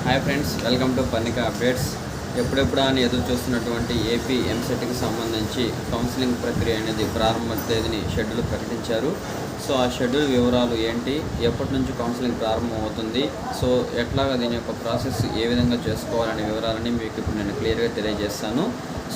Hi friends, welcome to Parnika updates. ఎప్పుడెప్పుడు అని ఎదురు చూస్తున్నటువంటి ఏపీ ఎంసెట్కి సంబంధించి కౌన్సిలింగ్ ప్రక్రియ అనేది ప్రారంభ తేదీని షెడ్యూల్ ప్రకటించారు. సో ఆ షెడ్యూల్ వివరాలు ఏంటి, ఎప్పటి నుంచి కౌన్సిలింగ్ ప్రారంభం అవుతుంది, సో ఎట్లాగా దీని యొక్క ప్రాసెస్ ఏ విధంగా చేసుకోవాలనే వివరాలని మీకు ఇప్పుడు నేను క్లియర్గా తెలియజేస్తాను.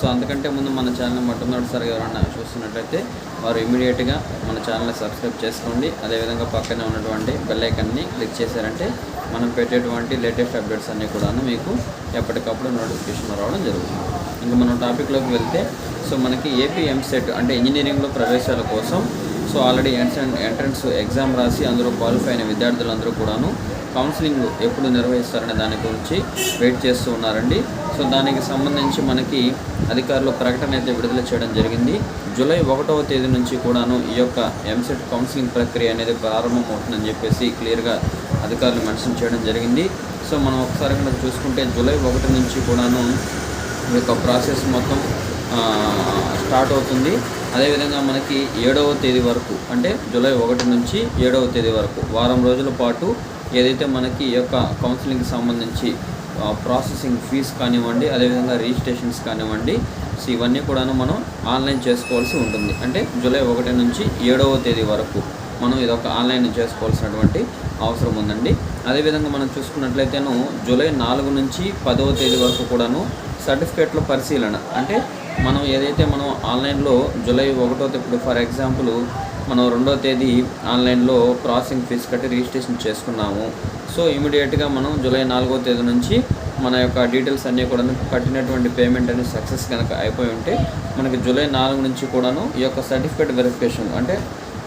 సో అంతకంటే ముందు మన ఛానల్ మొట్టమొదటిసారిగా ఎవరైనా చూస్తున్నట్లయితే వారు ఇమీడియట్గా మన ఛానల్ని సబ్స్క్రైబ్ చేసుకోండి. అదేవిధంగా పక్కనే ఉన్నటువంటి బెల్ ఐకాన్ని క్లిక్ చేశారంటే మనం పెట్టేటువంటి లేటెస్ట్ అప్డేట్స్ అన్నీ కూడాను మీకు ఎప్పటికప్పుడు నోటిఫికేషన్ రావడం జరుగుతుంది. ఇంకా మనం టాపిక్లోకి వెళ్తే, సో మనకి ఏపీ ఎంసెట్ అంటే ఇంజనీరింగ్లో ప్రవేశాల కోసం సో ఆల్రెడీ ఎంట్రన్స్ ఎగ్జామ్ రాసి అందులో క్వాలిఫై అయిన విద్యార్థులందరూ కూడాను కౌన్సిలింగ్ ఎప్పుడు నిర్వహిస్తారనే దాని గురించి వెయిట్ చేస్తూ ఉన్నారండి. సో దానికి సంబంధించి మనకి అధికారులు ప్రకటన అయితే విడుదల చేయడం జరిగింది. జూలై 1వ తేదీ నుంచి కూడాను ఈ యొక్క ఎంసెట్ కౌన్సిలింగ్ ప్రక్రియ అనేది ప్రారంభం అవుతుందని చెప్పేసి క్లియర్గా అధికారులు మెన్షన్ చేయడం జరిగింది. సో మనం ఒకసారి కనుక చూసుకుంటే జూలై 1 నుంచి కూడాను ఈ యొక్క ప్రాసెస్ మొత్తం స్టార్ట్ అవుతుంది. అదేవిధంగా మనకి 7వ తేదీ వరకు, అంటే జూలై 1 నుంచి 7వ తేదీ వరకు వారం రోజుల పాటు ఏదైతే మనకి ఈ యొక్క కౌన్సిలింగ్కి సంబంధించి ప్రాసెసింగ్ ఫీజ్ కానివ్వండి, అదేవిధంగా రిజిస్ట్రేషన్స్ కానివ్వండి, సో ఇవన్నీ కూడాను మనం ఆన్లైన్ చేసుకోవాల్సి ఉంటుంది. అంటే జూలై 1 నుంచి 7వ తేదీ వరకు మనం ఇదొక ఆన్లైన్ చేసుకోవాల్సినటువంటి అవసరం ఉందండి. అదేవిధంగా మనం చూసుకున్నట్లయితేను జూలై 4 నుంచి 10వ తేదీ వరకు కూడాను సర్టిఫికేట్ల పరిశీలన, అంటే మనం ఏదైతే మనం ఆన్లైన్లో జూలై 1వ ఇప్పుడు ఫర్ ఎగ్జాంపుల్ మనం 2వ తేదీ ఆన్లైన్లో ప్రాసెసింగ్ ఫీజు కట్టి రిజిస్ట్రేషన్ చేసుకున్నాము. సో ఇమీడియట్గా మనం జూలై 4వ తేదీ నుంచి మన యొక్క డీటెయిల్స్ అన్నీ కూడా కట్టినటువంటి పేమెంట్ అనేది సక్సెస్ కనుక అయిపోయి ఉంటే మనకి జూలై 4 నుంచి కూడాను ఈ యొక్క సర్టిఫికేట్ వెరిఫికేషన్ అంటే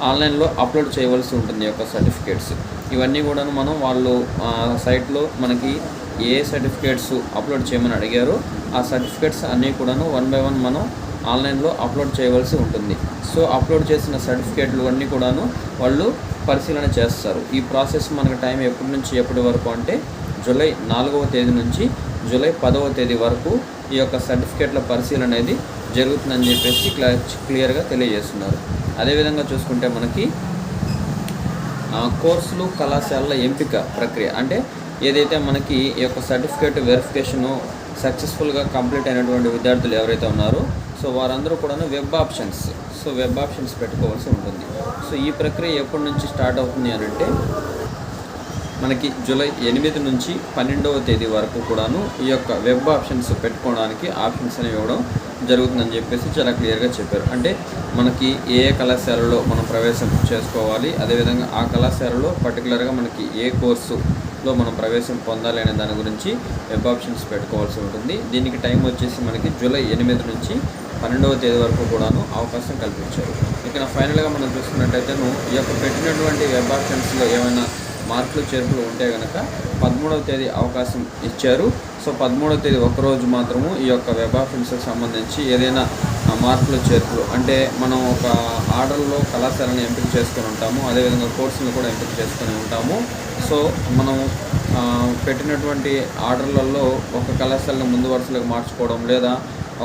ఆన్లైన్లో అప్లోడ్ చేయవలసి ఉంటుంది. ఈ యొక్క సర్టిఫికేట్స్ ఇవన్నీ కూడాను మనం వాళ్ళు సైట్లో మనకి ఏ సర్టిఫికేట్స్ అప్లోడ్ చేయమని అడిగారో ఆ సర్టిఫికేట్స్ అన్నీ కూడాను 1 by 1 మనం ఆన్లైన్లో అప్లోడ్ చేయవలసి ఉంటుంది. సో అప్లోడ్ చేసిన సర్టిఫికేట్లు అన్నీ కూడాను వాళ్ళు పరిశీలన చేస్తారు. ఈ ప్రాసెస్ మనకు టైం ఎప్పటి నుంచి ఎప్పటి వరకు అంటే జూలై 4వ తేదీ నుంచి జూలై 10వ తేదీ వరకు ఈ యొక్క సర్టిఫికేట్ల పరిశీలన అనేది జరుగుతుందని చెప్పేసి క్లియర్గా తెలియజేస్తున్నారు. అదేవిధంగా చూసుకుంటే మనకి కోర్సులు కళాశాలల ఎంపిక ప్రక్రియ, అంటే ఏదైతే మనకి ఈ యొక్క సర్టిఫికేట్ వెరిఫికేషను సక్సెస్ఫుల్గా కంప్లీట్ అయినటువంటి విద్యార్థులు ఎవరైతే ఉన్నారో సో వారందరూ కూడా వెబ్ ఆప్షన్స్ పెట్టుకోవాల్సి ఉంటుంది. సో ఈ ప్రక్రియ ఎప్పటి నుంచి స్టార్ట్ అవుతుంది అని అంటే మనకి జూలై 8 నుంచి 12వ తేదీ వరకు కూడాను ఈ యొక్క వెబ్ ఆప్షన్స్ పెట్టుకోవడానికి ఆప్షన్స్ అనేవి ఇవ్వడం జరుగుతుందని చెప్పేసి చాలా క్లియర్గా చెప్పారు. అంటే మనకి ఏ కళాశాలలో మనం ప్రవేశం చేసుకోవాలి, అదేవిధంగా ఆ కళాశాలలో పర్టికులర్గా మనకి ఏ కోర్సులో మనం ప్రవేశం పొందాలి అనే దాని గురించి వెబ్ ఆప్షన్స్ పెట్టుకోవాల్సి ఉంటుంది. దీనికి టైం వచ్చేసి మనకి జూలై 8 నుంచి 12వ తేదీ వరకు కూడాను అవకాశం కల్పించారు. ఇక్కడ ఫైనల్గా మనం చూసుకున్నట్టయితే ఈ యొక్క పెట్టినటువంటి వెబ్ ఆప్షన్స్లో ఏమైనా మార్పులు చేర్పులు ఉంటే కనుక 13వ తేదీ అవకాశం ఇచ్చారు. సో 13వ తేదీ ఒకరోజు మాత్రము ఈ యొక్క వెబ్ ఆప్షన్స్కి సంబంధించి ఏదైనా మార్పులు చేర్పులు, అంటే మనం ఒక ఆర్డర్లో కళాశాలను ఎంపిక చేసుకొని ఉంటాము, అదేవిధంగా కోర్సులను కూడా ఎంపిక చేసుకొని ఉంటాము. సో మనం పెట్టినటువంటి ఆర్డర్లలో ఒక కళాశాలను ముందు వరుసలకు మార్చుకోవడం లేదా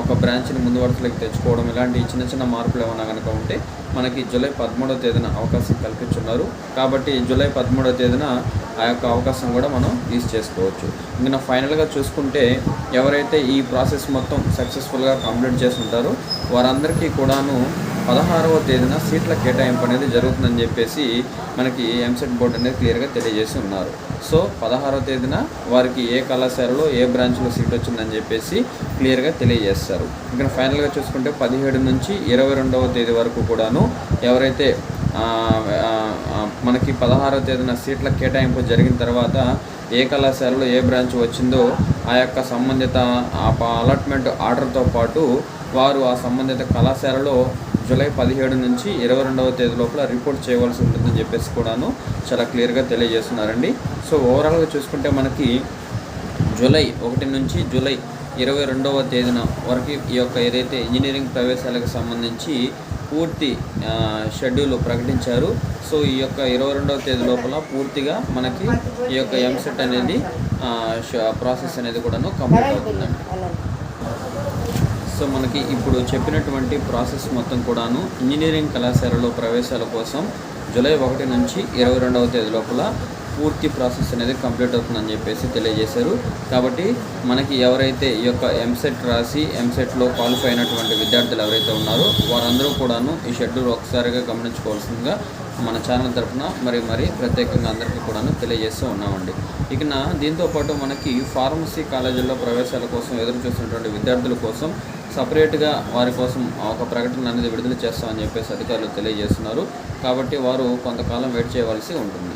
ఒక బ్రాంచ్ని ముందు వరుసలోకి తెచ్చుకోవడం, ఇలాంటి చిన్న చిన్న మార్పులు ఏమైనా కనుక ఉంటే మనకి జూలై 13వ తేదీన అవకాశం కల్పించున్నారు. కాబట్టి జూలై 13వ తేదీన ఆ యొక్క అవకాశం కూడా మనం యూజ్ చేసుకోవచ్చు. ఇంకా ఫైనల్గా చూసుకుంటే ఎవరైతే ఈ ప్రాసెస్ మొత్తం సక్సెస్ఫుల్గా కంప్లీట్ చేసి ఉంటారో వారందరికీ కూడాను 16వ తేదీన సీట్ల కేటాయింపు అనేది జరుగుతుందని చెప్పేసి మనకి ఎంసెట్ బోర్డు అనేది క్లియర్గా తెలియజేసి ఉన్నారు. సో 16వ తేదీన వారికి ఏ కళాశాలలో ఏ బ్రాంచ్లో సీట్ వచ్చిందని చెప్పేసి క్లియర్గా తెలియజేస్తారు. ఇక్కడ ఫైనల్గా చూసుకుంటే 17 నుంచి 22వ తేదీ వరకు కూడాను ఎవరైతే మనకి 16వ తేదీన సీట్ల కేటాయింపు జరిగిన తర్వాత ఏ కళాశాలలో ఏ బ్రాంచ్ వచ్చిందో ఆ యొక్క సంబంధిత అలాట్మెంట్ ఆర్డర్తో పాటు వారు ఆ సంబంధిత కళాశాలలో జూలై 17 నుంచి 22వ తేదీ లోపల రిపోర్ట్ చేయవలసి ఉంటుందని చెప్పేసి కూడాను చాలా క్లియర్గా తెలియజేస్తున్నారండి. సో ఓవరాల్గా చూసుకుంటే మనకి జూలై 1 నుంచి జూలై 22వ తేదీన వరకు ఈ యొక్క ఏదైతే ఇంజనీరింగ్ ప్రవేశాలకు సంబంధించి పూర్తి షెడ్యూల్ ప్రకటించారు. సో ఈ యొక్క 22వ తేదీ లోపల పూర్తిగా మనకి ఈ యొక్క ఎంసెట్ అనేది ప్రాసెస్ అనేది కూడాను కంప్లీట్ అవుతుందండి. సో మనకి ఇప్పుడు చెప్పినటువంటి ప్రాసెస్ మొత్తం కూడాను ఇంజనీరింగ్ కళాశాలలో ప్రవేశాల కోసం జూలై 1 నుంచి 22వ తేదీ లోపల పూర్తి ప్రాసెస్ అనేది కంప్లీట్ అవుతుందని చెప్పేసి తెలియజేశారు. కాబట్టి మనకి ఎవరైతే ఈ యొక్క ఎంసెట్ రాసి ఎంసెట్లో క్వాలిఫై అయినటువంటి విద్యార్థులు ఎవరైతే ఉన్నారో వారందరూ కూడాను ఈ షెడ్యూల్ ఒకసారిగా గమనించుకోవాల్సిందిగా మన ఛానల్ తరఫున మరి ప్రత్యేకంగా అందరికీ కూడాను తెలియజేస్తూ ఉన్నామండి. ఇక దీంతోపాటు మనకి ఫార్మసీ కాలేజీల్లో ప్రవేశాల కోసం ఎదురు చూస్తున్నటువంటి విద్యార్థుల కోసం సపరేట్గా వారి కోసం ఒక ప్రకటన అనేది విడుదల చేస్తామని చెప్పేసి అధికారులు తెలియజేస్తున్నారు. కాబట్టి వారు కొంతకాలం వెయిట్ చేయవలసి ఉంటుంది.